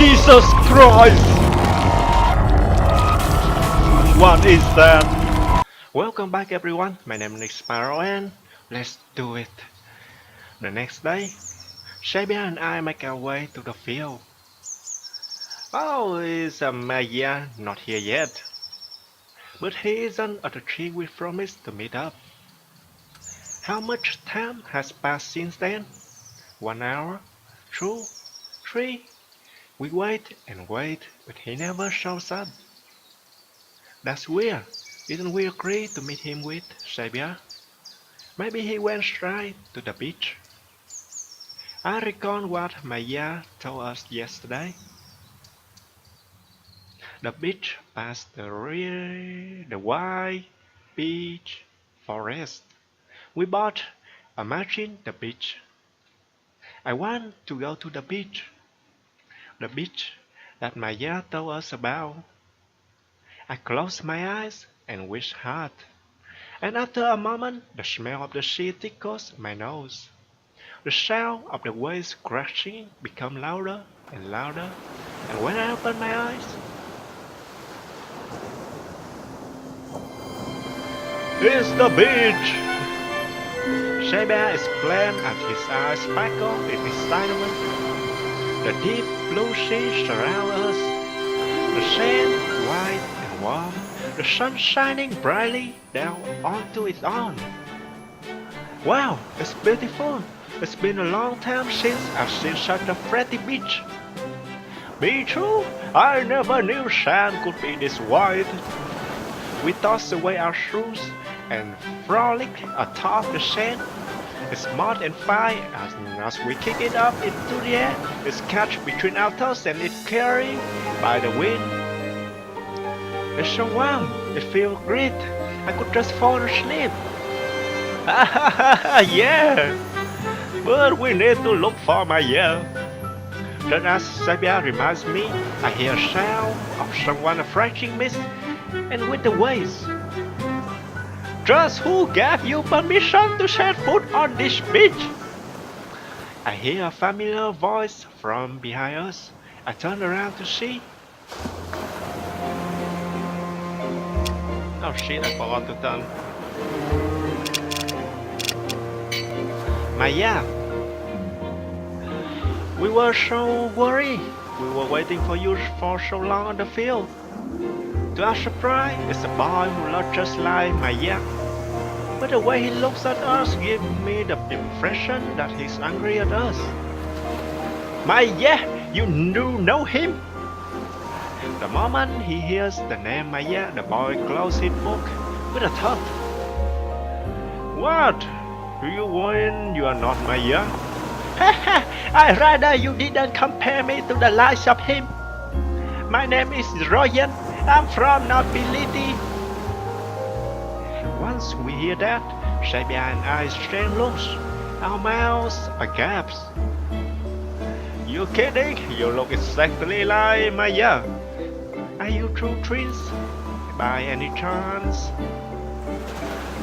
Jesus Christ! What is that? Welcome back everyone, my name is Sparrow and let's do it. The next day, Shabia and I make our way to the field. Oh, is Maya not here yet? But he isn't at the tree we promised to meet up. How much time has passed since then? 1 hour? 2? 3? We wait and wait, but he never shows up. That's weird. Didn't we agree to meet him with Shabia? Maybe he went straight to the beach. I recall what Maya told us yesterday. The beach past the wide beach forest. We bought a machine the beach. I want to go to the beach. The beach that Maya told us about. I close my eyes and wish hard. And after a moment, the smell of the sea tickles my nose. The sound of the waves crashing become louder and louder. And when I open my eyes, it's the beach! Shabia explained and his eyes sparkled in excitement. The deep blue sea surrounds us. The sand white and warm. The sun shining brightly down onto its own. Wow, it's beautiful. It's been a long time since I've seen such a pretty beach. Me too. I never knew sand could be this white. We toss away our shoes and frolic atop the sand. It's smooth and fine as we kick it up into the air. It's catch between our toes and it's carried by the wind. It's so warm. It feels great. I could just fall asleep. Yeah. But we need to look for Maya. Just as Shabia reminds me, I hear a sound of someone approaching me and with the waves. Just who gave you permission to set foot on this beach? I hear a familiar voice from behind us. I turn around to see. Oh shit, I forgot to turn. Maya, we were so worried. We were waiting for you for so long on the field. To our surprise, it's a boy who looks just like Maya. But the way he looks at us gives me the impression that he's angry at us. Maya, you do know him? The moment he hears the name Maya, the boy closes his book with a thud. What? Do you mean you are not Maya? I'd rather you didn't compare me to the likes of him. My name is Ryan. I'm from Nobility. Once we hear that, Shabia and I exchange looks. Our mouths are gaps. You kidding? You look exactly like Maya. Are you true twins? By any chance?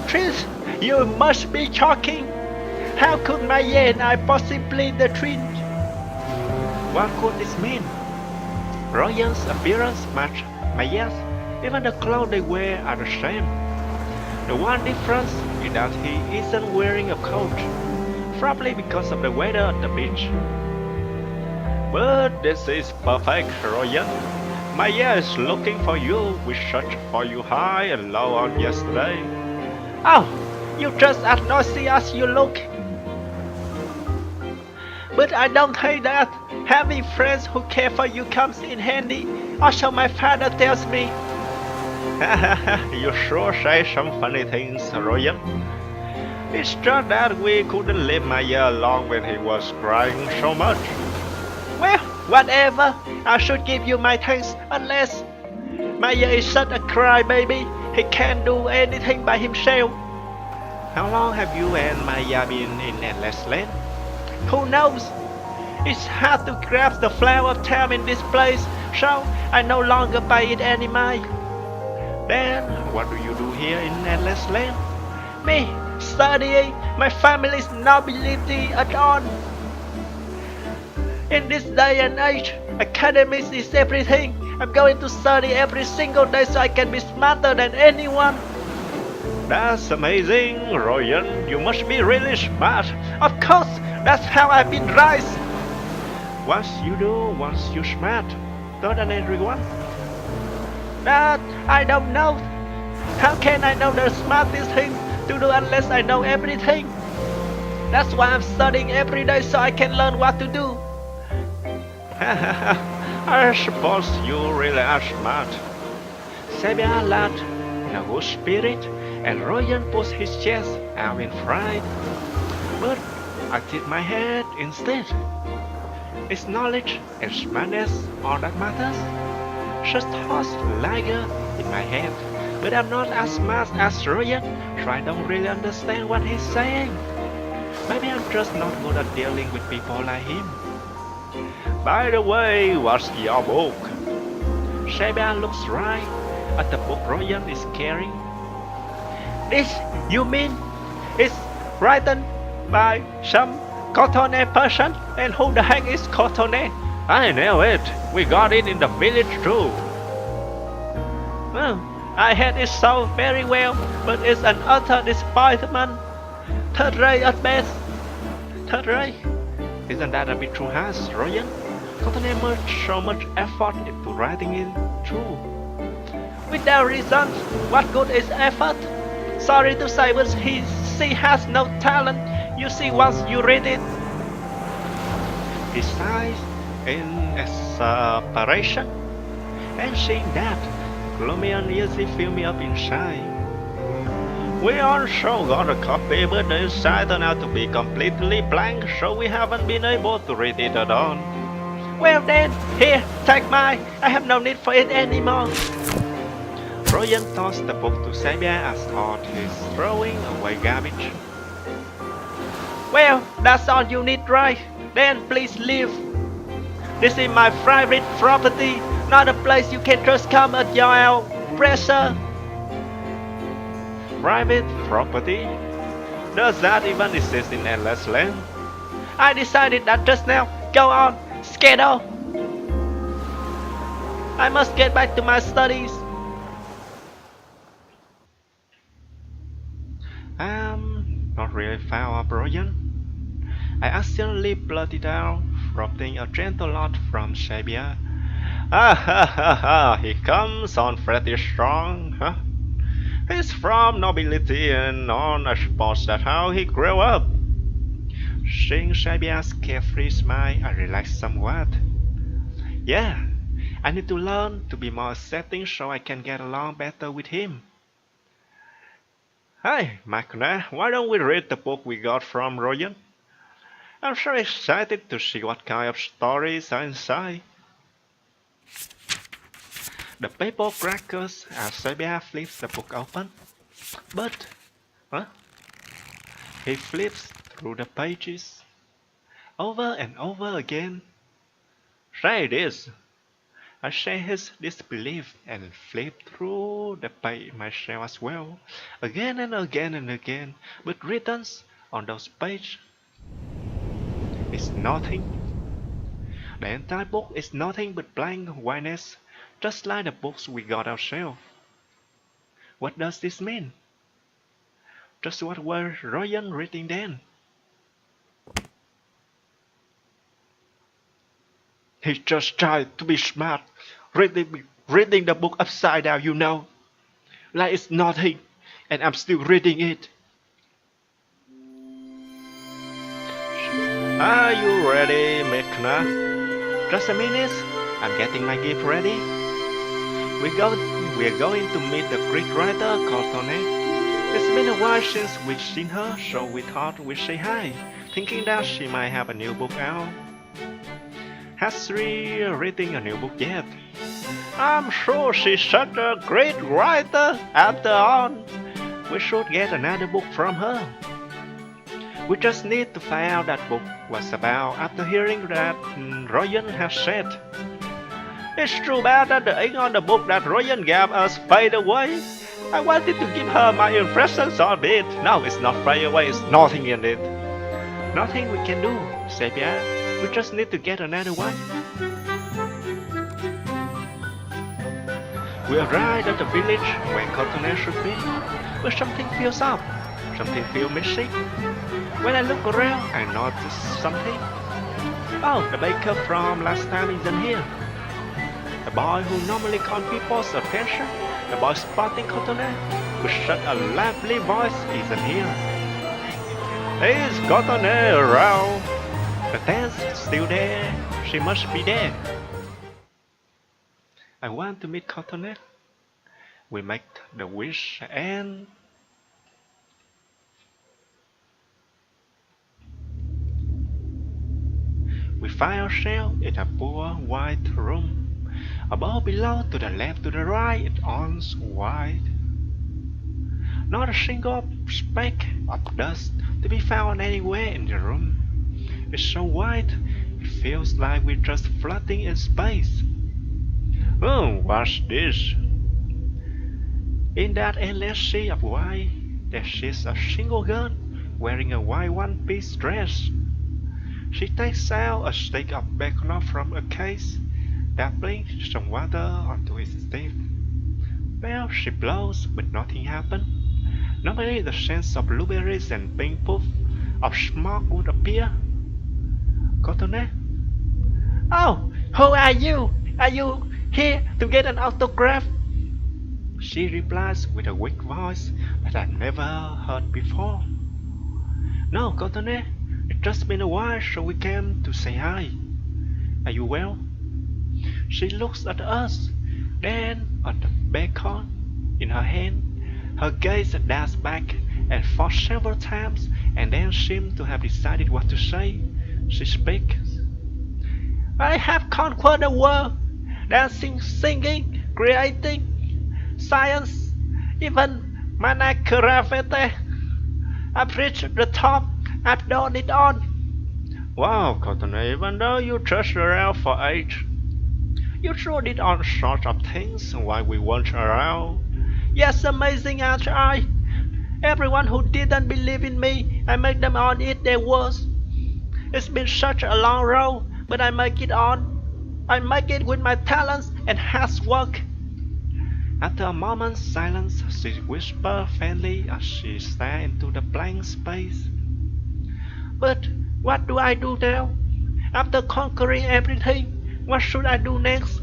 Twins? You must be joking. How could Maya and I possibly the twins? What could this mean? Ryan's appearance matches Maya's. Even the clothes they wear are the same. The one difference is that he isn't wearing a coat, probably because of the weather at the beach. But this is perfect, Ryan. Maya is looking for you. We searched for you high and low on yesterday. Oh, you just as noisy as you look. But I don't hate that. Having friends who care for you comes in handy. Also, my father tells me. You sure say some funny things, Ryan. It's just that we couldn't leave Maya alone when he was crying so much. Well, whatever. I should give you my thanks unless Maya is such a crybaby. He can't do anything by himself. How long have you and Maya been in Endless Land? Who knows? It's hard to grasp the flow of time in this place, so I no longer pay it any mind. Then, what do you do here in Endless Land? Me, studying my family's nobility at all. In this day and age, Academics is everything. I'm going to study every single day so I can be smarter than anyone. That's amazing, Ryan. You must be really smart. Of course, that's how I've been raised. What you do once you're smart, better than everyone? That I don't know. How can I know the smartest thing to do unless I know everything? That's why I'm studying every day so I can learn what to do. I suppose you really are smart. Sabia laughed in a good spirit, and Ryan pushed his chest out in fright. But I tipped my head instead. Is knowledge and smartness all that matters? Just thoughts linger in my head, but I'm not as smart as Ryan, so I don't really understand what he's saying. Maybe I'm just not good at dealing with people like him. By the way, what's your book? Sabia looks right at the book Ryan is carrying. This, you mean, is written by some Cotoné person? And who the heck is Cotoné? I know it. We got it in the village too. Well, I had it so very well, but it's an utter disappointment. Third rate at best. Third rate? Isn't that a bit too harsh, Ryan? Cotoné put so much effort into writing it too. Without results, what good is effort? Sorry to say, but she has no talent. You see once you read it. He sighs in exasperation, and seeing that, gloomy uneasy fill me up inside. We also got a copy, but the inside turned out to be completely blank, so we haven't been able to read it at all. Well then, here, take mine. I have no need for it anymore. Ryan tossed the book to Sabia as thought he's throwing away garbage. Well, that's all you need, right? Then please leave. This is my private property, not a place you can just come at your own pressure. Private property? Does that even exist in Endless Land? I decided that just now. Go on, skedaddle. I must get back to my studies. Not really foul up, Ryan. I accidentally blurted out, dropping a gentle laugh from Sabia. Ah ha ha ha, he comes on pretty strong, huh? He's from nobility and on, I suppose that's how he grew up. Seeing Sabia's carefree smile, I relaxed somewhat. Yeah, I need to learn to be more accepting so I can get along better with him. Hi, Mhakna, why don't we read the book we got from Ryan? I'm so excited to see what kind of stories are inside. The paper crackles as Sabia flips the book open. But, huh? He flips through the pages, over and over again. Try this. I share his disbelief and flip through the page myself as well, again and again and again, but written on those pages is nothing. The entire book is nothing but blank whiteness, just like the books we got ourselves. What does this mean? Just what were Ryan reading then? He just tried to be smart, reading the book upside down, you know. Like it's nothing, and I'm still reading it. Are you ready, Mhakna? Just a minute, I'm getting my gift ready. We're going to meet the Greek writer Cotoné. It's been a while since we've seen her, so we thought we'd say hi, thinking that she might have a new book out. Has she written a new book yet? I'm sure she's such a great writer. After all, we should get another book from her. We just need to find out that book was about after hearing that Ryan has said. It's too bad that the ink on the book that Ryan gave us faded away. I wanted to give her my impressions of it. Now it's not fade away, it's nothing in it. Nothing we can do, Sabia. We just need to get another one. We arrived at the village where Cotonou should be, but something feels off. Something feels missing. When I look around, I notice something. Oh, the baker from last time isn't here. The boy who normally caught people's attention, the boy spotting Cotonou with such a lively voice isn't here. Is Cotonou around? The tent's still there. She must be there. I want to meet Cotonou. We make the wish and we find ourselves in a poor white room. Above, below, to the left, to the right, it's all white. Not a single speck of dust to be found anywhere in the room. It's so white, it feels like we're just floating in space. Oh, what's this? In that endless sea of white, there sits a single girl wearing a white one-piece dress. She takes out a stick of bacon from a case, dabbling some water onto its tip. Well, she blows, but nothing happens. Normally the scents of blueberries and pink puff of smoke would appear. Cotonou? Oh, who are you? Are you here to get an autograph? She replies with a weak voice that I've never heard before. No, Cotonou, it's just been a while, so we came to say hi. Are you well? She looks at us, then at the bacon in her hand. Her gaze dashed back and forth several times, and then seemed to have decided what to say. She speaks. I have conquered the world, dancing, singing, creating, science, even Mhakna Gramura. I've reached the top, I've done it all. Wow, Cotonou, even though you trudged around for age, you sure did all sorts of things while we weren't around. Yes, amazing, aren't I? Everyone who didn't believe in me, I made them all eat their words. It's been such a long road, but I make it on. I make it with my talents and hard work. After a moment's silence, she whispered faintly as she stared into the blank space. But what do I do now? After conquering everything, what should I do next?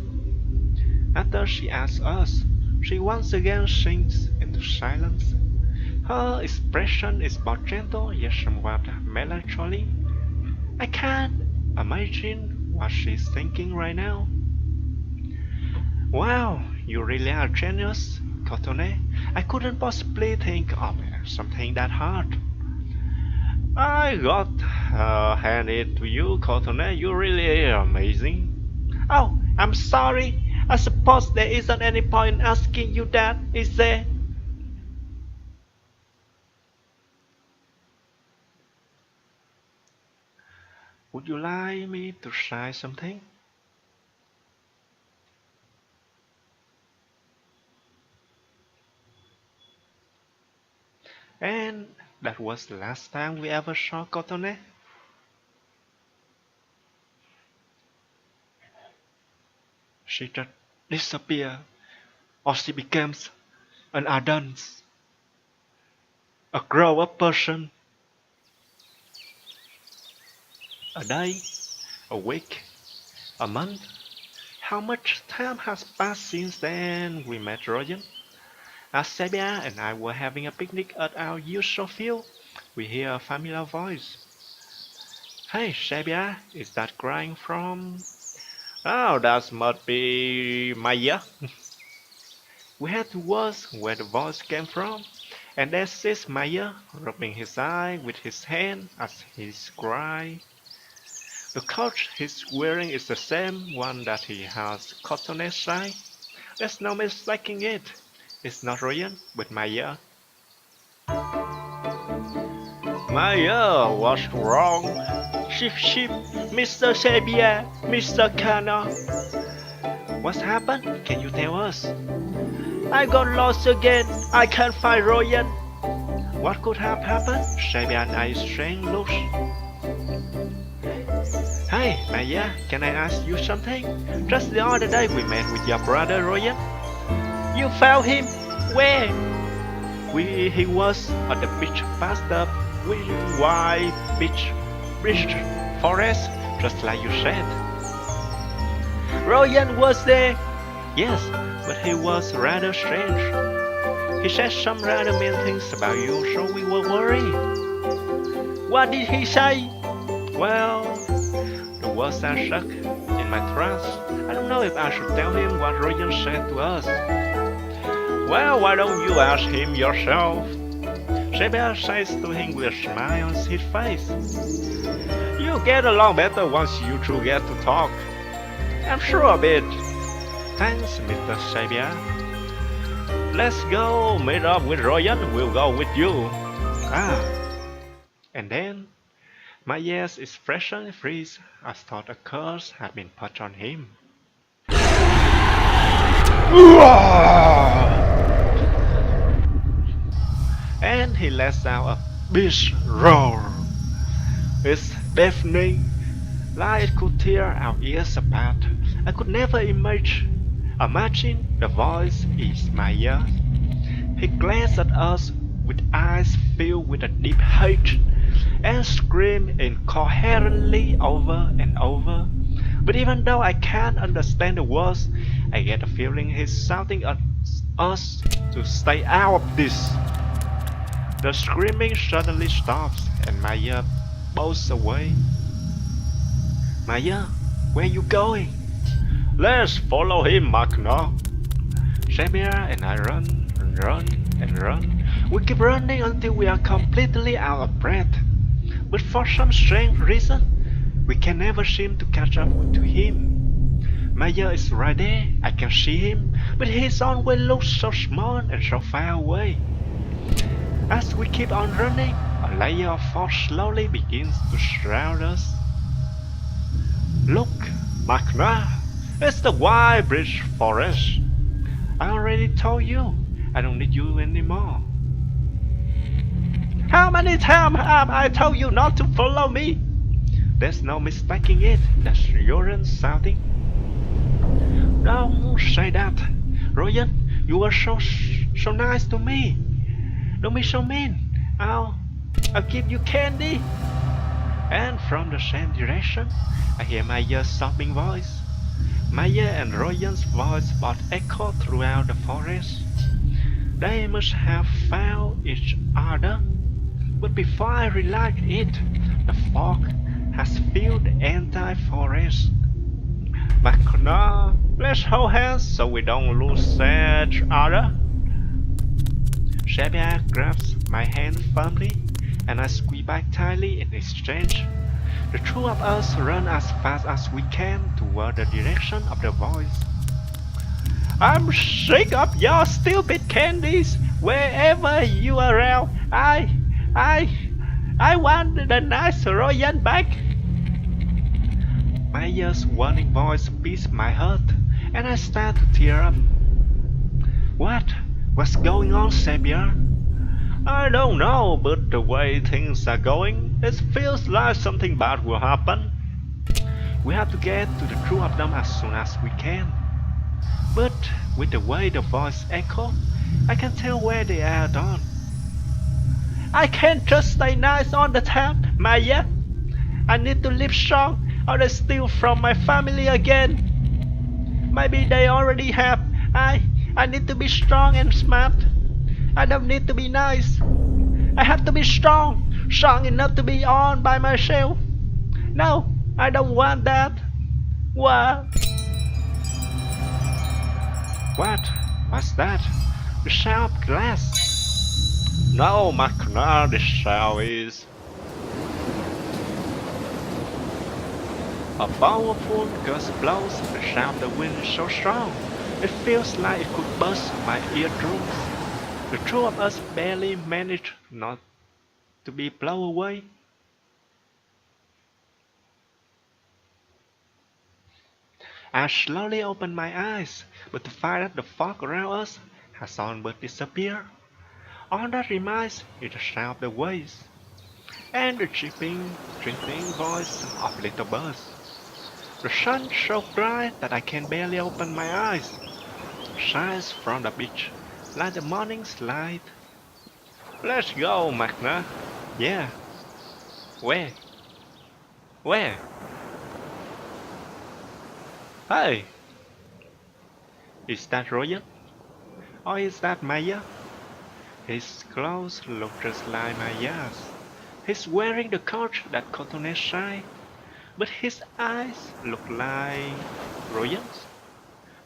After she asks us, she once again sinks into silence. Her expression is both gentle yet somewhat melancholy. I can't imagine what she's thinking right now. Wow, you really are genius, Cotonou. I couldn't possibly think of something that hard. I got hand it to you, Cotonou. You really are amazing. Oh, I'm sorry. I suppose there isn't any point in asking you that, is there? Would you like me to try something? And that was the last time we ever saw Cotonou. She just disappeared, or she becomes an adult, a grown-up person. A day, a week, a month. How much time has passed since then we met Royan? As Sabia and I were having a picnic at our usual field, we hear a familiar voice. Hey, Sabia, is that crying from? Oh, that must be Maya. We had to ask where the voice came from, and there sits Maya, rubbing his eye with his hand as he cries. The coat he's wearing is the same one that he has Cotonou's side. There's no mistaking it. It's not Ryan, but Maya. Maya, what's wrong? Sheep, Mr. Sabia, Mr. Kana. What's happened? Can you tell us? I got lost again. I can't find Ryan. What could have happened? Sabia and I exchanged looks. Hey, Maya, can I ask you something? Just the other day we met with your brother Ryan. You found him? Where? He was on the beach past the wide beach forest, just like you said. Ryan was there? Yes, but he was rather strange. He said some rather mean things about you, so we were worried. What did he say? Well, the words are stuck in my throat. I don't know if I should tell him what Ryan said to us. Well, why don't you ask him yourself? Sekai says to him with a smile on his face. You get along better once you two get to talk. I'm sure of it. Thanks, Mr. Sekai. Let's go meet up with Ryan. We'll go with you. And then my ears expression freeze as thought a curse had been put on him. And he lets out a big roar. It's deafening, like it could tear our ears apart. I could never imagine the voice is my ear. He glanced at us with eyes filled with a deep hate and screamed incoherently over and over. But even though I can't understand the words, I get the feeling he's shouting at us to stay out of this. The screaming suddenly stops and Maya bows away. Maya, where you going? Let's follow him, Mhakna. Sekai and I run and run and run. We keep running until we are completely out of breath. But for some strange reason, we can never seem to catch up to him. Maya is right there, I can see him, but his always looks so small and so far away. As we keep on running, a layer of fog slowly begins to shroud us. Look, Mhakna, it's the wide beach forest. I already told you, I don't need you anymore. How many times have I told you not to follow me? There's no mistaking it, that's Ryan shouting. Don't say that. Ryan, you were so nice to me. Don't be so mean. I'll give you candy. And from the same direction, I hear Maya's sobbing voice. Maya and Ryan's voice both echo throughout the forest. They must have found each other. But before I realized it, the fog has filled the entire forest. Mhakna, let's hold hands so we don't lose each other. Sekai grabs my hand firmly, and I squeeze back tightly in exchange. The two of us run as fast as we can toward the direction of the voice. I'm sick of your stupid candies. Wherever you are around, I want the nice Ryan back. Maya's warning voice beats my heart, and I start to tear up. What's going on, Sekai? I don't know, but the way things are going, it feels like something bad will happen. We have to get to the two of them as soon as we can. But with the way the voice echoes, I can tell where they are gone. I can't just stay nice all the time, Maya. I need to live strong, or they steal from my family again. Maybe they already have. I need to be strong and smart. I don't need to be nice. I have to be strong enough to be on by myself. No, I don't want that. What? What's that? The sound of glass. No, Mhakna, the sound is a powerful gust blows. The sound of the wind is so strong, it feels like it could burst my eardrums. The two of us barely managed not to be blown away. I slowly opened my eyes, but to find that the fog around us has all but disappeared. All that remains is the sound of the waves and the chirping voice of little birds. The sun is so bright that I can barely open my eyes. shines from the beach like the morning's light. Let's go, Mhakna. Yeah. Where? Where? Hey! Is that Royan? Or is that Maya? His clothes look just like Maya's. He's wearing the coat that Cotonet shine, but his eyes look like Royan's.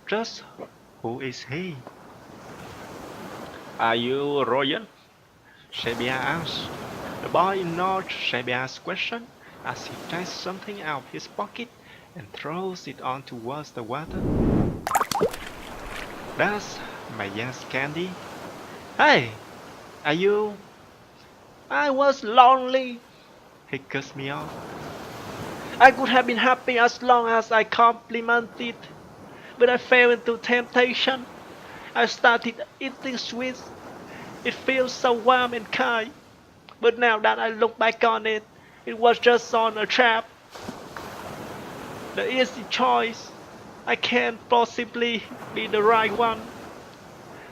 Just who is he? Are you Royan? Shebia asked. The boy ignored Shebia's question as he takes something out of his pocket and throws it on towards the water. That's Maya's candy. Hey, are you? I was lonely. He cussed me off. I could have been happy as long as I complimented, but I fell into temptation. I started eating sweets. It feels so warm and kind, but now that I look back on it, it was just on a trap. The easy choice. I can't possibly be the right one.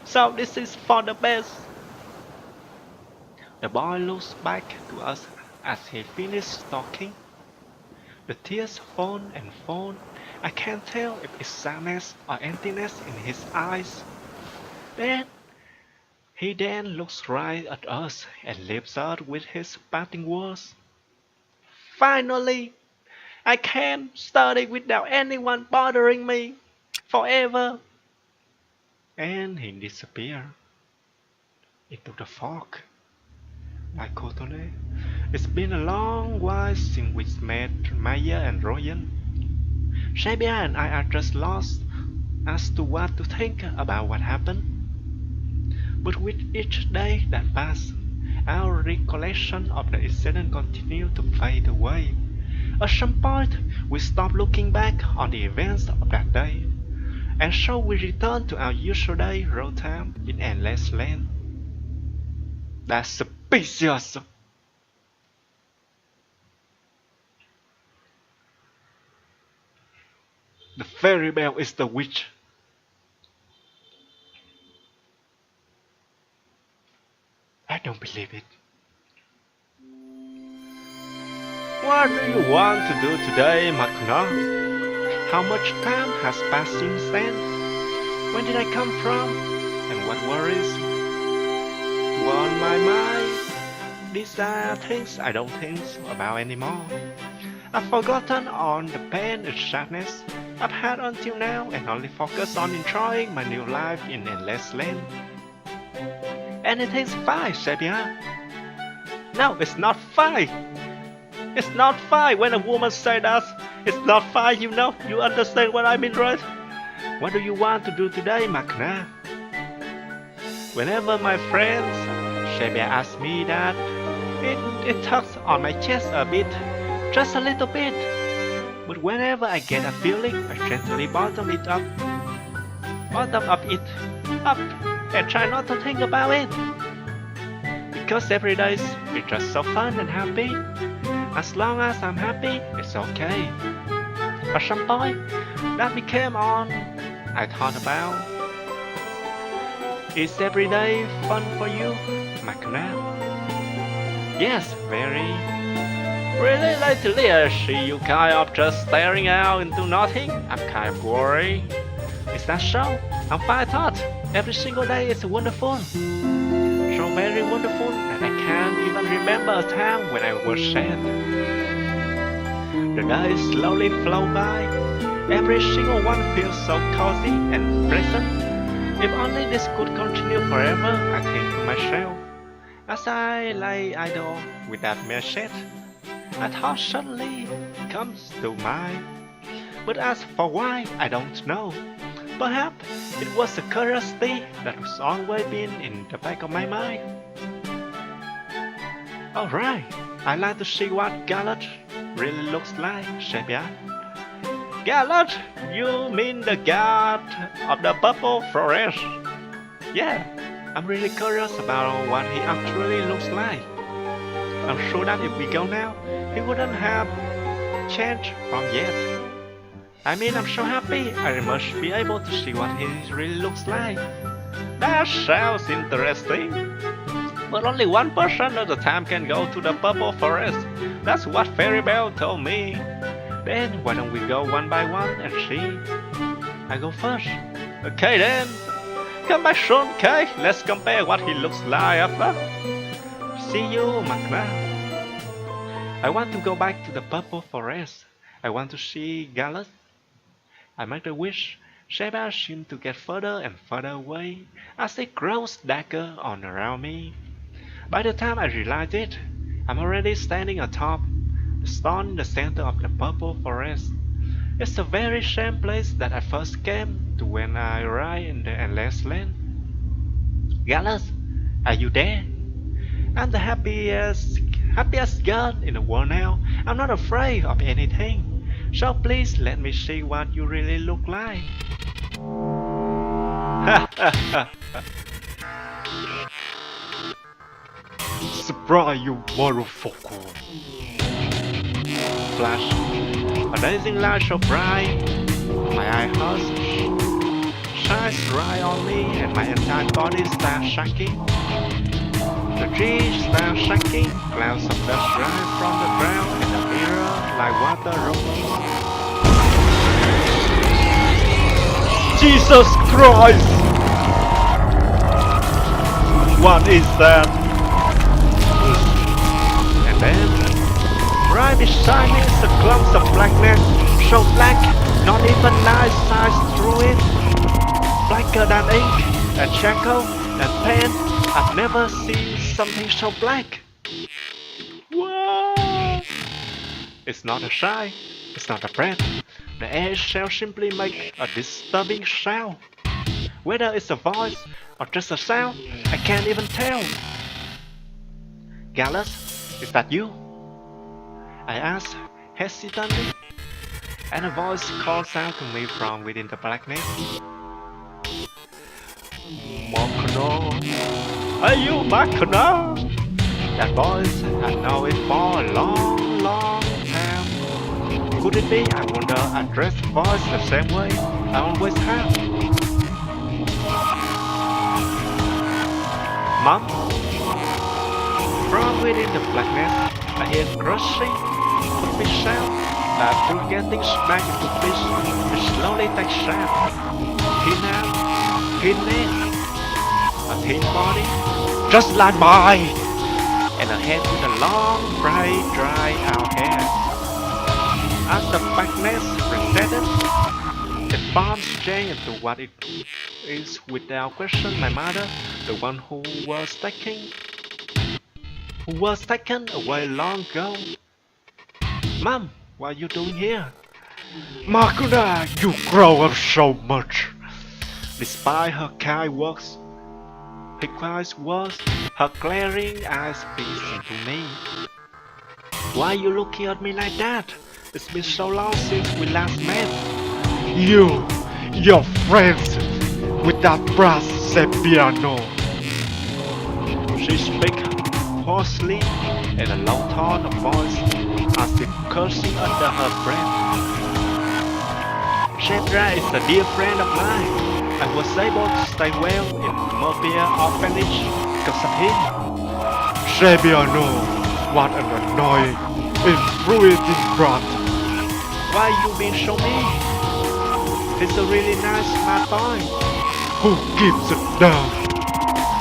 So this is for the best. The boy looks back to us as he finished talking. The tears fall and fall. I can't tell if it's sadness or emptiness in his eyes. He then looks right at us and leaves out with his parting words. Finally, I can study without anyone bothering me forever. And he disappeared into the fog. Like Cotonet, it's been a long while since we met Maya and Royan. Shebia and I are just lost as to what to think about what happened. But with each day that passed, our recollection of the incident continued to fade away. At some point, we stopped looking back on the events of that day, and so we returned to our usual day road time in Endless Land. That's suspicious! The fairy bell is the witch. I don't believe it. What do you want to do today, Mhakna? How much time has passed since then? When did I come from? And what worries were on my mind? These are things I don't think about anymore. I've forgotten all the pain and sadness I've had until now and only focus on enjoying my new life in Endless Land. Anything's fine, Shebia. No, it's not fine. It's not fine when a woman says that. It's not fine, you know. You understand what I mean, right? What do you want to do today, Mhakna? Whenever my friends, Shebia asks me that, it tugs on my chest a bit, just a little bit. But whenever I get a feeling, I gently bottom it up, and try not to think about it. Because every day is just so fun and happy. As long as I'm happy, it's okay. At some point, that became on I thought about. Is every day fun for you, Mhakna? Yes, very. Really lately I see you kind of just staring out into nothing. I'm kind of worried. Is that so? I'm fine, I thought. Every single day is wonderful. So very wonderful that I can't even remember a time when I was sad. The days slowly flow by. Every single one feels so cozy and pleasant. If only this could continue forever, I think to myself. As I lay idle without message, a thought suddenly comes to mind. But as for why, I don't know. Perhaps it was a curiosity that has always been in the back of my mind. Alright, I'd like to see what Galot really looks like, Shebia. Galot? You mean the god of the purple forest? Yeah, I'm really curious about what he actually looks like. I'm sure that if we go now, he wouldn't have changed from yet. I mean, I'm so happy. I must be able to see what he really looks like. That sounds interesting. But only one person at a time can go to the purple forest. That's what Fairy Bell told me. Then why don't we go one by one and see? I go first. Okay then. Come back soon, okay? Let's compare what he looks like after. See you, Mhakna. I want to go back to the purple forest. I want to see Gallus. I make a wish. Sheba seemed to get further and further away as it grows darker all around me. By the time I realize it, I'm already standing atop the stone in the center of the purple forest. It's the very same place that I first came to when I arrived in the endless land. Gallus, are you there? I'm the happiest girl in the world now. I'm not afraid of anything. So please let me see what you really look like. Surprise, you motherfucker! Flash. A dancing light so bright. My eye hurts. Shines right on me and my entire body starts shaking. The trees start shaking. Clouds of dust rise from the ground and the mirror like water rolling. Jesus Christ! What is that? And then, right beside me is a clump of blackness, so black, not even light shines through it. Blacker than ink, and charcoal, and paint. I've never seen something so black. Whoa! It's not a sigh, it's not a breath. The air itself simply makes a disturbing sound. Whether it's a voice or just a sound, I can't even tell. Gallus, is that you? I asked hesitantly, and a voice calls out to me from within the blackness. Mhakna, are you Mhakna? That voice, I know it for a long, long time. Could it be I wonder I dress the voice the same way I always have? Mom? From within the blackness, I hear crushing, fish sound. That food getting smacked into fish, it slowly takes shape. Thin a thin body, just like mine, and a head with a long, bright, dry out hair. As the blackness receded, it forms change into what it is without question. My mother, the one who was taken away long ago. Mom, what are you doing here? Mhakna, you grow up so much. Despite her kind words, her glaring eyes pierced into me. Why are you looking at me like that? It's been so long since we last met. Your friends with that brass piano. She speaks hoarsely in a low tone of voice, as if cursing under her breath. Shebra is a dear friend of mine. I was able to stay well in Murphy orphanage because of him. Piano, what an annoying, infuriating brat. Why you being so mean? He's a really nice smart boy. Who gives it down?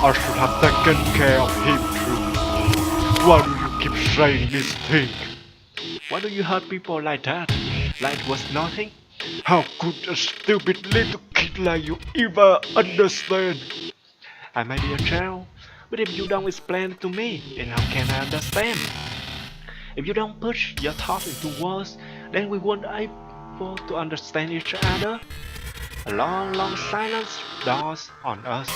I should have taken care of him too. Why do you keep saying this thing? Why do you hurt people like that? Like it was nothing? How could a stupid little kid like you ever understand? I may be a child, but if you don't explain it to me, then how can I understand? If you don't push your thoughts into words, then we won't be able to understand each other. A long, long silence dawns on us.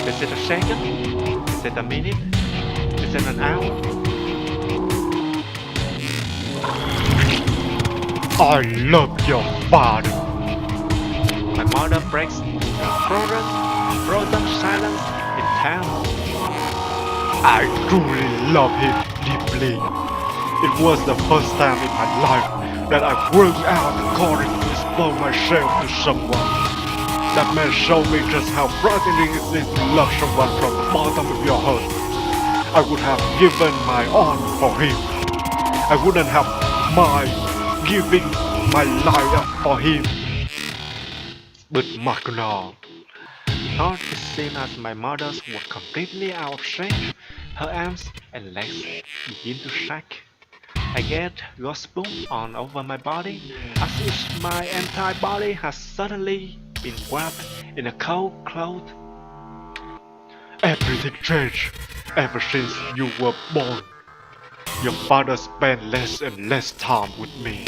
Is it a second? Is it a minute? Is it an hour? I love your father. My mother breaks the frozen silence in town. I truly love him deeply. It was the first time in my life that I broke out the courage to expose myself to someone. That man showed me just how frightening it is to love someone from the bottom of your heart. I would have given my all for him. I wouldn't have mind giving my life up for him. But Mhakna, thought it seemed as my mother's were completely out of shape. Her arms and legs begin to shake. I get goosebumps all over my body, as if my entire body has suddenly been wrapped in a cold cloth. everything changed ever since you were born. Your father spent less and less time with me.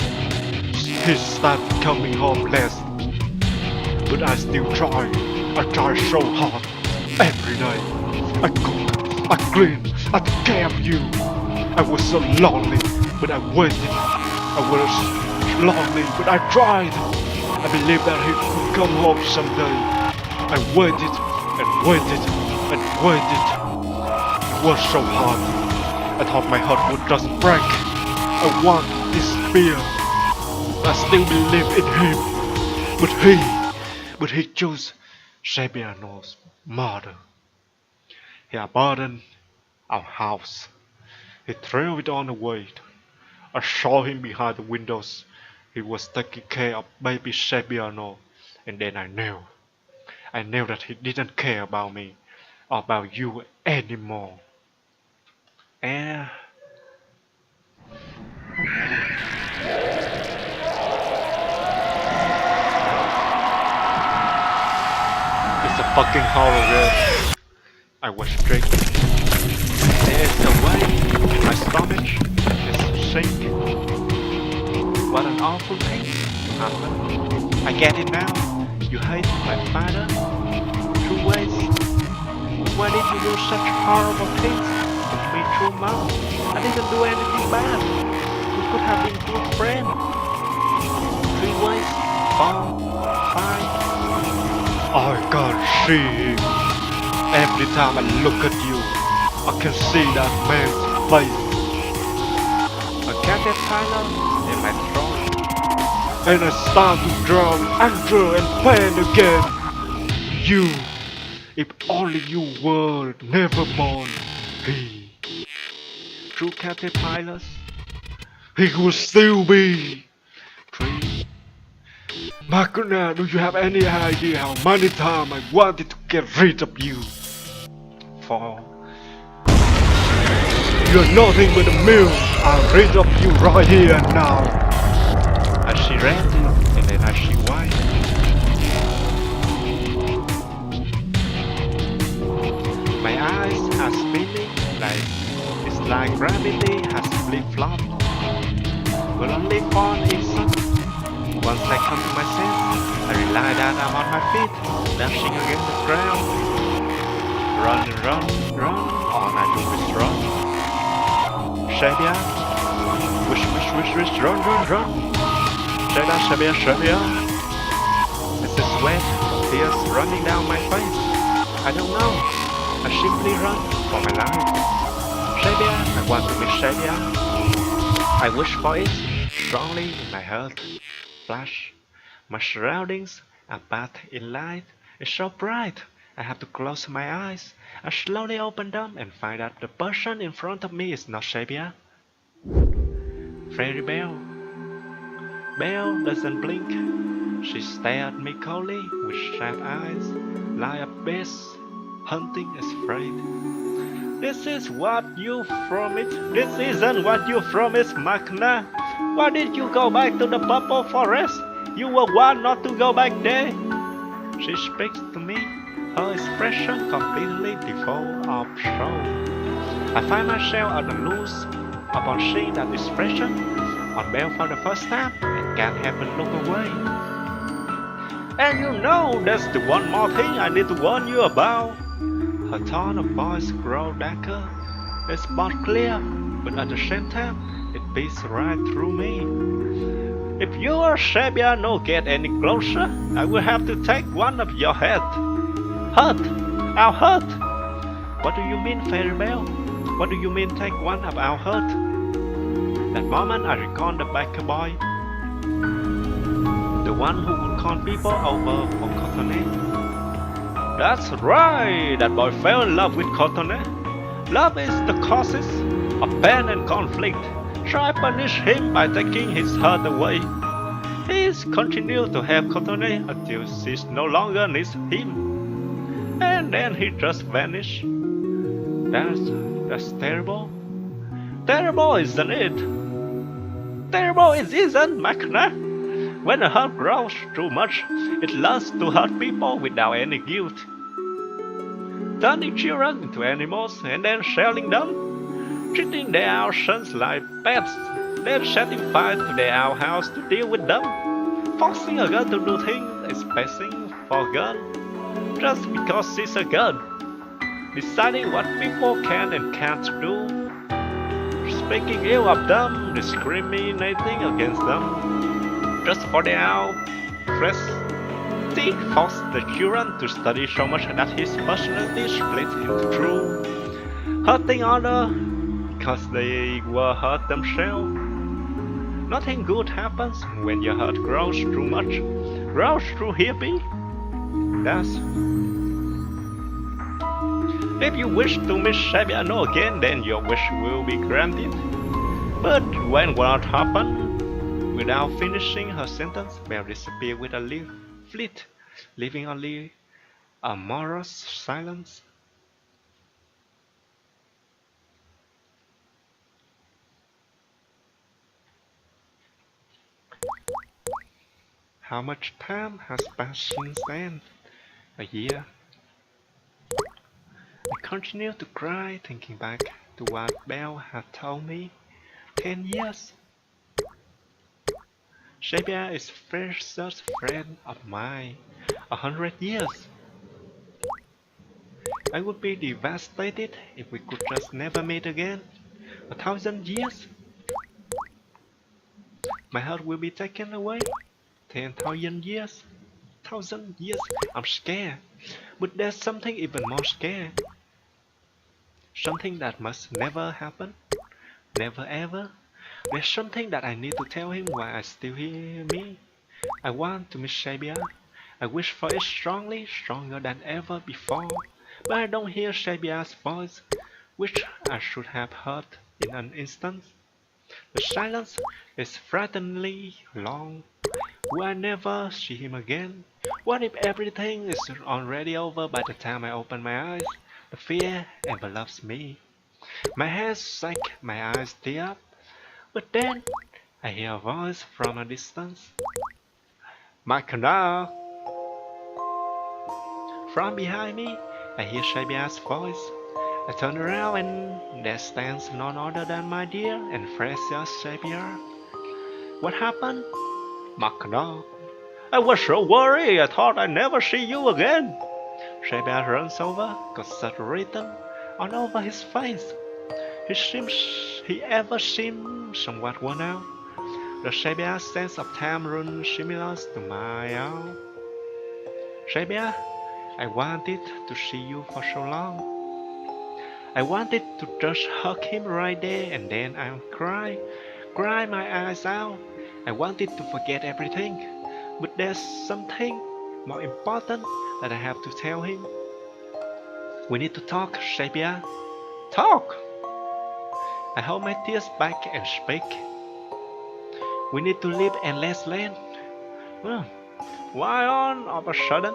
He started coming home less. But I still try. I try so hard. Every day. I cook, I clean, I took care of you. I was so lonely, but I waited. I was lonely, but I tried. I believed that he would come home someday. I waited and waited and waited. It was so hard. I thought my heart would just break. I want this fear. I still believe in him. But he chose Sebiano's murder. He abandoned our house. He threw it on away. I saw him behind the windows. He was taking care of baby Sebiano. And then I knew that he didn't care about me or about you anymore. And It's a fucking horror game. I was drinking. there's a way in my stomach is sink. What an awful thing to happen. I get it now. You hate my father. Two ways. Why did you do such horrible things to me through mom? I didn't do anything bad. We could have been good friends. 3 ways. 4, 5. I can't see him. Every time I look at you, I can see that man's face. A caterpillar in my throat. And I start to drown anger and pain again. You, if only you were never born, True caterpillars. he would still be. 3. Mhakna, do you have any idea how many times I wanted to get rid of you? 4. You're nothing but a mill. I'll rid of you right here and now. As she ran, and then as she whined. My eyes are spinning like it's like gravity has flip-flopped. But only for an instant. Once I come to my sense, I realize that I'm on my feet, dashing against the ground. Run, run, run, all I do is run. Shabia, wish, run, run, run. Shabia. It's the sweat, tears running down my face. I don't know. I simply run for my life. Shabia, I want to be Shabia. I wish for it strongly in my heart. Flash. My surroundings are bathed in light. It's so bright. I have to close my eyes. I slowly open them and find that the person in front of me is not Shabia. Fairy Belle. Belle doesn't blink. She stares at me coldly with sad eyes, like a beast hunting its prey. This is what you promised. This isn't what you promised, Mhakna. Why did you go back to the purple forest? You were warned not to go back there. She speaks to me, her expression completely devoid of soul. I find myself at a loose upon seeing that expression on Belle for the first time and can't help but look away. And you know, there's the one more thing I need to warn you about. Her tone of voice grows darker. It's more clear, but at the same time, it beats right through me. If you or Shabia no get any closer, I will have to take one of your head. Heart! Our heart! What do you mean, Fairy Belle? What do you mean take one of our heart? That moment I recall the biker boy, the one who would call people over for Cotonet. That's right, that boy fell in love with Cotonet. Love is the causes of pain and conflict, so I punish him by taking his heart away. He's continued to have Cotonet until she no longer needs him. And then he just vanished. That's terrible. Terrible, isn't it? Terrible it isn't, Mhakna. When a heart grows too much, it learns to hurt people without any guilt. Turning children into animals and then selling them, treating their sons like pets, then setting fire to their outhouse to deal with them, forcing a girl to do things, expecting for a girl, just because she's a girl, deciding what people can and can't do, speaking ill of them, discriminating against them, just for their flesh. He forced the children to study so much that his personality split into two, hurting others because they were hurt themselves. Nothing good happens when your heart grows too much, grows too heavy. That's... If you wish to Miss Sabiano again, then your wish will be granted. But when what happened? Without finishing her sentence, Belle disappeared with a fleet, leaving only a morose silence. How much time has passed since then? A year. I continue to cry, thinking back to what Belle had told me. 10 years. Sabia is first friend of mine. 100 years. I would be devastated if we could just never meet again. 1,000 years. My heart will be taken away. 10,000 years. 1,000 years. I'm scared. But there's something even more scary. Something that must never happen. Never ever. There's something that I need to tell him while I still hear me. I want to miss Sabia. I wish for it strongly, stronger than ever before. But I don't hear Sabia's voice, which I should have heard in an instant. The silence is frighteningly long. Will I never see him again? What if everything is already over by the time I open my eyes? The fear envelops me. My hands shake, my eyes tear up. But then, I hear a voice from a distance. Mhakna! From behind me, I hear Sabia's voice. I turn around and there stands none other than my dear and precious Sabia. What happened? Mhakna! I was so worried, I thought I'd never see you again. Sabia runs over, got such written all over his face. He ever seemed somewhat worn out. The Sabia's sense of time runs similar to my own. Sabia, I wanted to see you for so long. I wanted to just hug him right there and then I'll cry my eyes out. I wanted to forget everything, but there's something more important that I have to tell him. We need to talk, Sabia. Talk! I hold my tears back and speak. We need to live endless land. Why on of a sudden?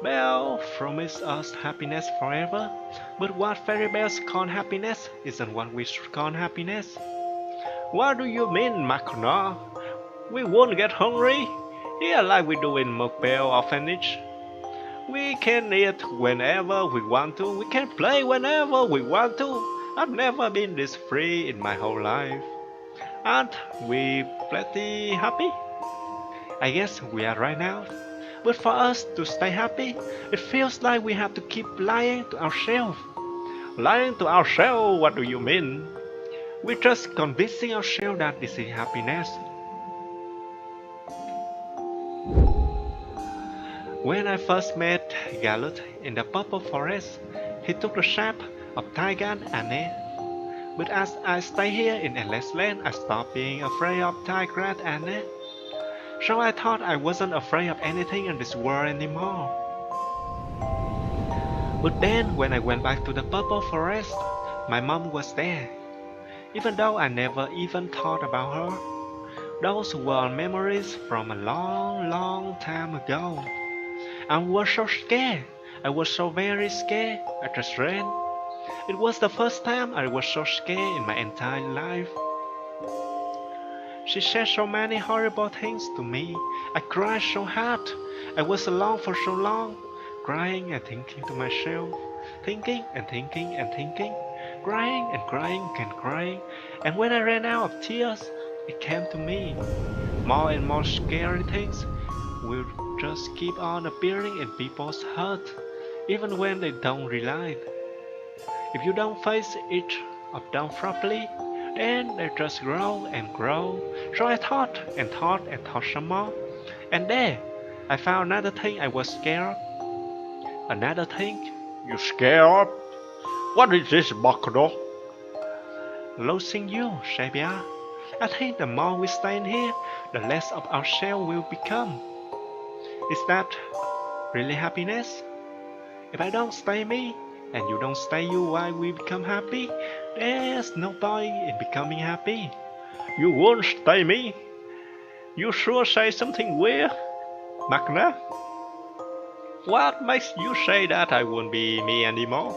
Belle promised us happiness forever, but what fairy bells call happiness isn't what we should call happiness. What do you mean, Mhakna? We won't get hungry here like we do in Mokbel Orphanage. We can eat whenever we want to, we can play whenever we want to. I've never been this free in my whole life. Aren't we plenty happy? I guess we are right now. But for us to stay happy, it feels like we have to keep lying to ourselves. Lying to ourselves, what do you mean? We're just convincing ourselves that this is happiness. When I first met Galut in the purple forest, he took the shape of Taigan Ane. But as I stay here in Endless Land, I stop being afraid of Tiger Anne. So I thought I wasn't afraid of anything in this world anymore. But then, when I went back to the Purple Forest, my mom was there. Even though I never even thought about her, those were memories from a long, long time ago. I was so scared. I was so very scared. I just ran. It was the first time I was so scared in my entire life. She said so many horrible things to me. I cried so hard. I was alone for so long, crying and thinking to myself, thinking and thinking and thinking, crying and crying and crying. And when I ran out of tears, it came to me. More and more scary things will just keep on appearing in people's hearts, even when they don't realize. If you don't face it up down properly, then they just grow and grow. So I thought and thought and thought some more. And there, I found another thing I was scared of. Another thing. You scared of? What is this, Mhakna? Losing you, Sabia. I think the more we stay in here, the less of ourselves we'll become. Is that really happiness? If I don't stay me, and you don't stay you while we become happy, there's no point in becoming happy. You won't stay me? You sure say something weird, Mhakna? What makes you say that I won't be me anymore?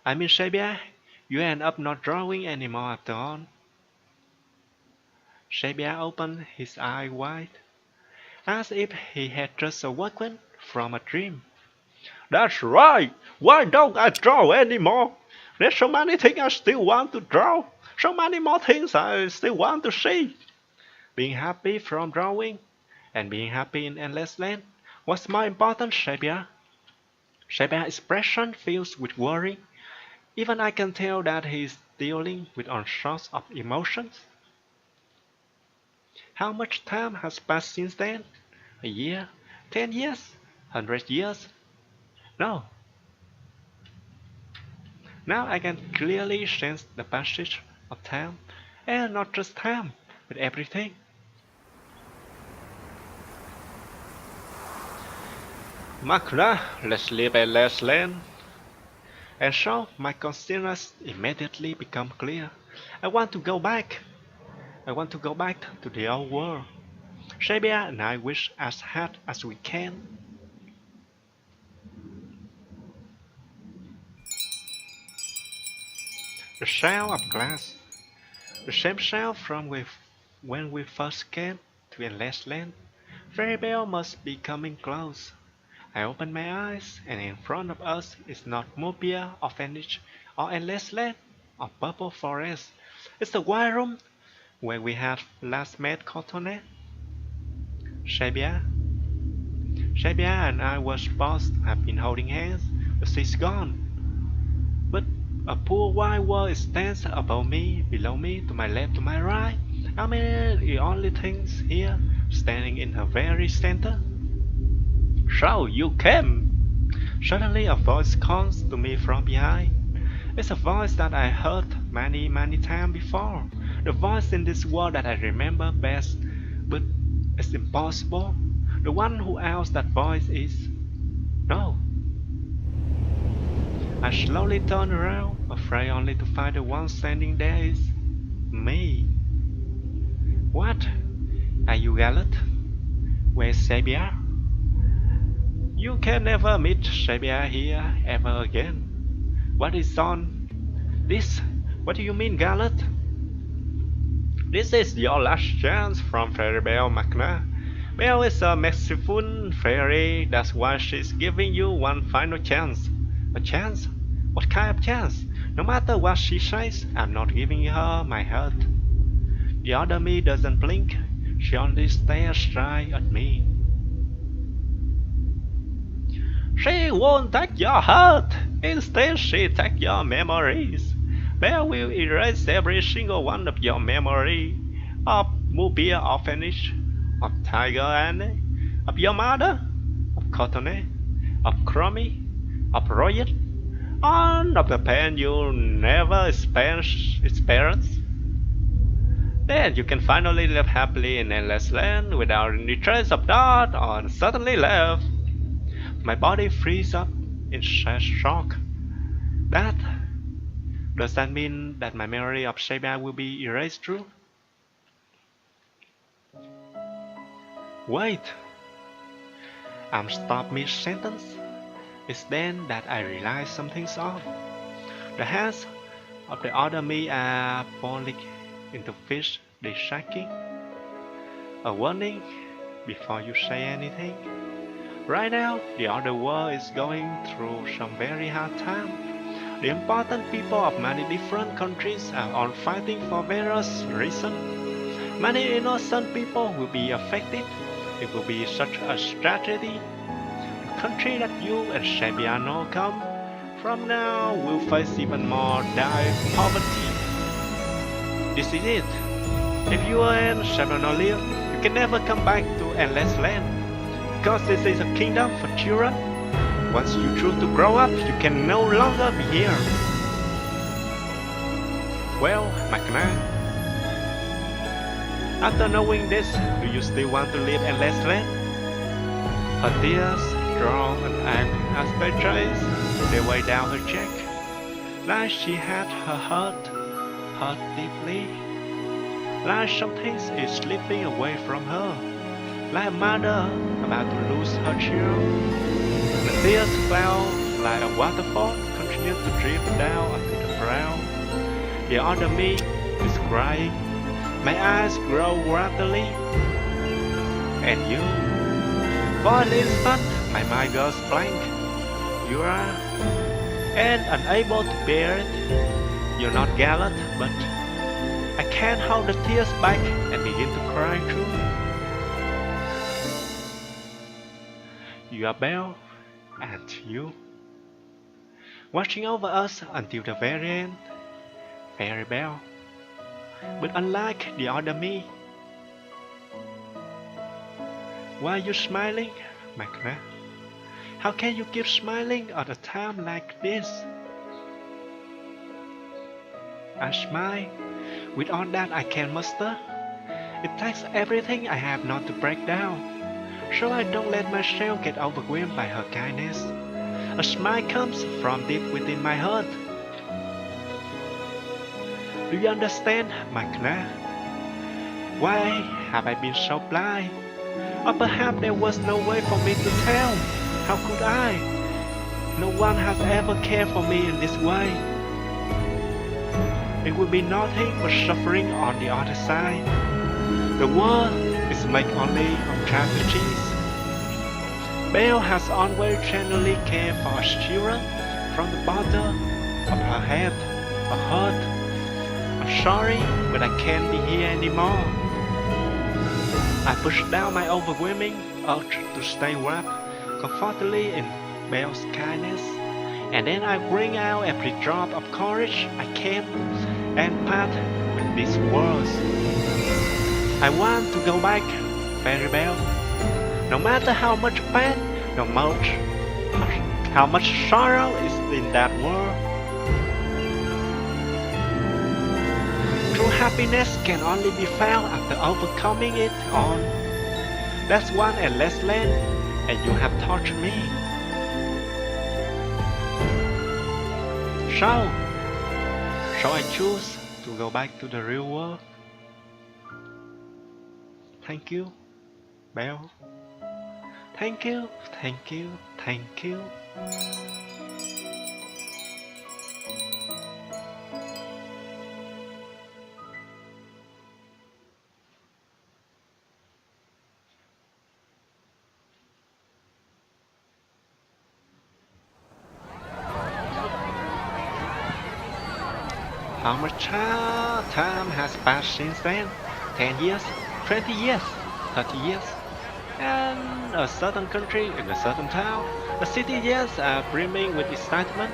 I mean, Sabia, you end up not drawing anymore after all. Sabia opened his eyes wide, as if he had just awoken from a dream. That's right! Why don't I draw anymore? There's so many things I still want to draw. So many more things I still want to see. Being happy from drawing and being happy in Endless Land was more important, Sabia. Sabia's expression fills with worry. Even I can tell that he is dealing with all sorts of emotions. How much time has passed since then? A year? 10 years? 100 years? No. Now I can clearly sense the passage of time, and not just time, but everything. Mhakna, let's live at last land. And so my consciousness immediately become clear. I want to go back. I want to go back to the old world. Sabia and I wish as hard as we can. The sound of glass. The same sound from when we first came to Endless Land. Fairy Bell must be coming close. I open my eyes, and in front of us is not Mobia, Orphanage, or Endless Land, or Purple Forest. It's the white room where we had last met Cotonet. Sabia and I were supposed to have been holding hands, but she's gone. But a poor white world stands above me, below me, to my left, to my right. I mean, the only things here, standing in her very center. So you came! Suddenly a voice comes to me from behind. It's a voice that I heard many times before. The voice in this world that I remember best, but it's impossible. The one who else that voice is. No. I slowly turn around, afraid only to find the one standing there is me. What? Are you Gallet? Where's Sabia? You can never meet Sabia here ever again. What is on this? What do you mean, Gallet? This is your last chance from Fairy Bell, Mhakna. Bell is a merciful fairy, that's why she's giving you one final chance. A chance? What kind of chance? No matter what she says, I'm not giving her my heart. The other me doesn't blink, she only stares straight at me. She won't take your heart, instead she takes your memories. Bell will erase every single one of your memory of Mobia Orphanage, of Tiger Anne, of your mother, of Cotonet, of Crummy, of Royet, On of the pain you never experience. Then you can finally live happily in endless land without any trace of doubt or suddenly left. My body frees up in shock. That does that mean that my memory of Sekai will be erased too? Wait, I'm stopped mid-sentence. It's then that I realize something's off. The hands of the other me are falling into fish they shaking. A warning before you say anything. Right now, the other world is going through some very hard time. The important people of many different countries are all fighting for various reasons. Many innocent people will be affected. It will be such a tragedy. The country that you and Shabiano come from now will face even more dire poverty. This is it. If you and Shabiano live, you can never come back to Endless Land. Because this is a kingdom for children. Once you choose to grow up, you can no longer be here. Well, Mhakna, after knowing this, do you still want to live in Endless Land? Her tears draw an asperger's their way down her cheek, like she had her heart hurt deeply, like something is slipping away from her, like a mother about to lose her child. The tears fell like a waterfall, continued to drip down onto the ground. The other me is crying. My eyes grow rapidly. And you? For an instant, my mind goes blank. You are, and unable to bear it. You're not gallant, but I can't hold the tears back and begin to cry too. You are Belle, and you, watching over us until the very end, Fairy Belle. But unlike the other me, why are you smiling, Mhakna? How can you keep smiling at a time like this? I smile with all that I can muster. It takes everything I have not to break down, so I don't let myself get overwhelmed by her kindness. A smile comes from deep within my heart. Do you understand, Mhakna? Why have I been so blind? Or perhaps there was no way for me to tell. How could I? No one has ever cared for me in this way. It would be nothing but suffering on the other side. The world is made only of tragedies. Belle has always genuinely cared for us children from the bottom of her head, her heart. I'm sorry, but I can't be here anymore. I push down my overwhelming urge to stay wrapped comfortably in Belle's kindness, and then I bring out every drop of courage I can and part with these words. I want to go back, Fairy Belle. No matter how much pain, how much sorrow is in that world. True happiness can only be found after overcoming it all. That's one endless land, and you have taught me. So I choose to go back to the real world. Thank you, Belle. Thank you, thank you, thank you. How much time has passed since then? 10 years? 20 years? 30 years? And a certain country in a certain town, the city years are brimming with excitement.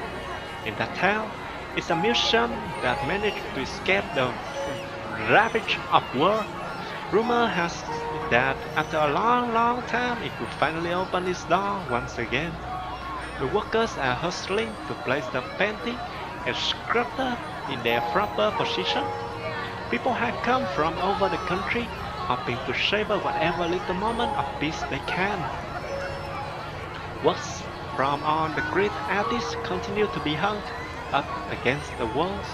In that town, is a museum that managed to escape the ravage of war. Rumor has it that after a long time it could finally open its door once again. The workers are hustling to place the painting and sculpture in their proper position. People have come from over the country, hoping to savor whatever little moment of peace they can. Works from all the great artists continue to be hung up against the walls.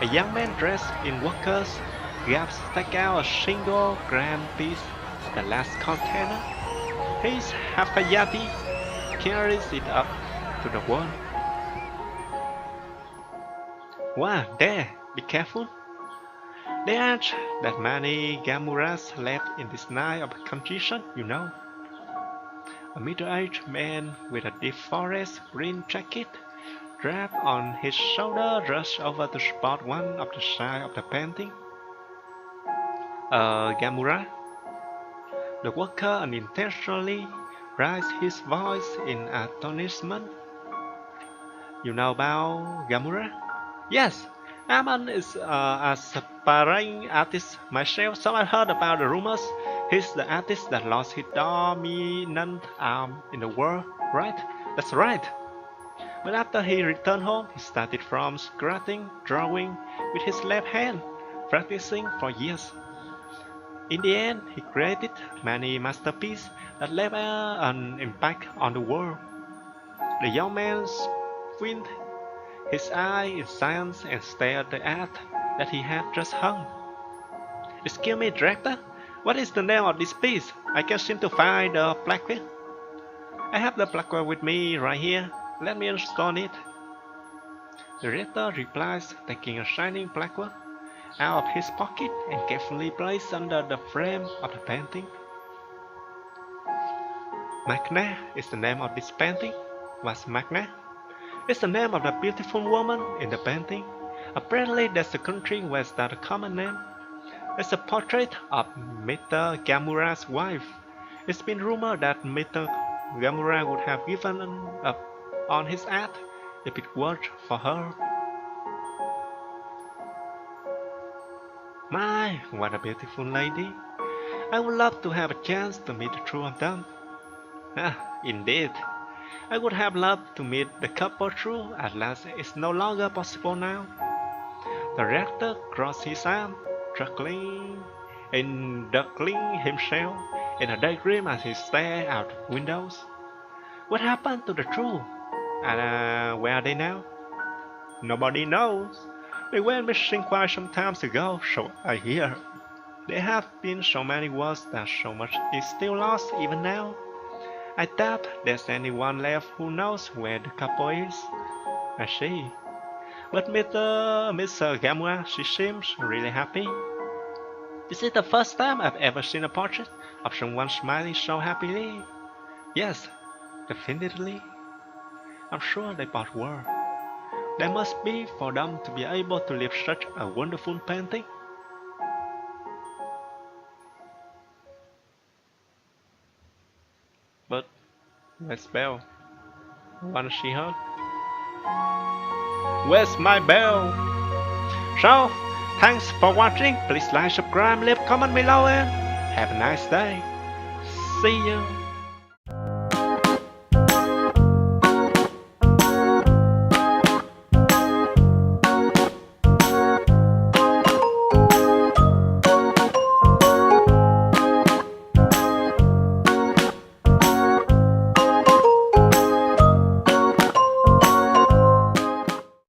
A young man dressed in workers grabs take out a single grand piece, the last container. His Hafayati carries it up to the wall. Wow, there, be careful. There aren't that many Gamuras left in this night of confusion, you know. A middle-aged man with a deep forest green jacket draped on his shoulder rushed over to spot one of the side of the painting. Gamura? The worker unintentionally raised his voice in astonishment. You know about Gamura? Yes, I'm an aspiring artist myself, so I heard about the rumors. He's the artist that lost his dominant arm in the war, right? That's right. But after he returned home, he started from scratching, drawing with his left hand, practicing for years. In the end, he created many masterpieces that left an impact on the world. The young man squinted his eye in silence and stared at the art that he had just hung. Excuse me, director, what is the name of this piece? I can't seem to find the placard. I have the placard with me right here. Let me install it. The director replies, taking a shining placard out of his pocket and carefully placed under the frame of the painting. Mhakna is the name of this painting. What's Mhakna? It's the name of the beautiful woman in the painting. Apparently that's the country where that's a common name. It's a portrait of Mr. Gamura's wife. It's been rumored that Mr. Gamura would have given up on his art if it weren't for her. My, what a beautiful lady. I would love to have a chance to meet the two of them. Indeed. I would have loved to meet the couple too, at last it's no longer possible now. The rector crossed his arms, chuckling and duckling himself in a daydream as he stared out windows. What happened to the two? And where are they now? Nobody knows. They went missing quite some time ago, so I hear. There have been so many wars that so much is still lost even now. I doubt there's anyone left who knows where the couple is. I see. But Mr. Gamura, she seems really happy. Is it the first time I've ever seen a portrait of someone smiling so happily? Yes, definitely. I'm sure they both were. They must be for them to be able to leave such a wonderful painting. But where's Belle? Wanna see her? Where's my bell? So, thanks for watching. Please like, subscribe, leave comment below and have a nice day. See you.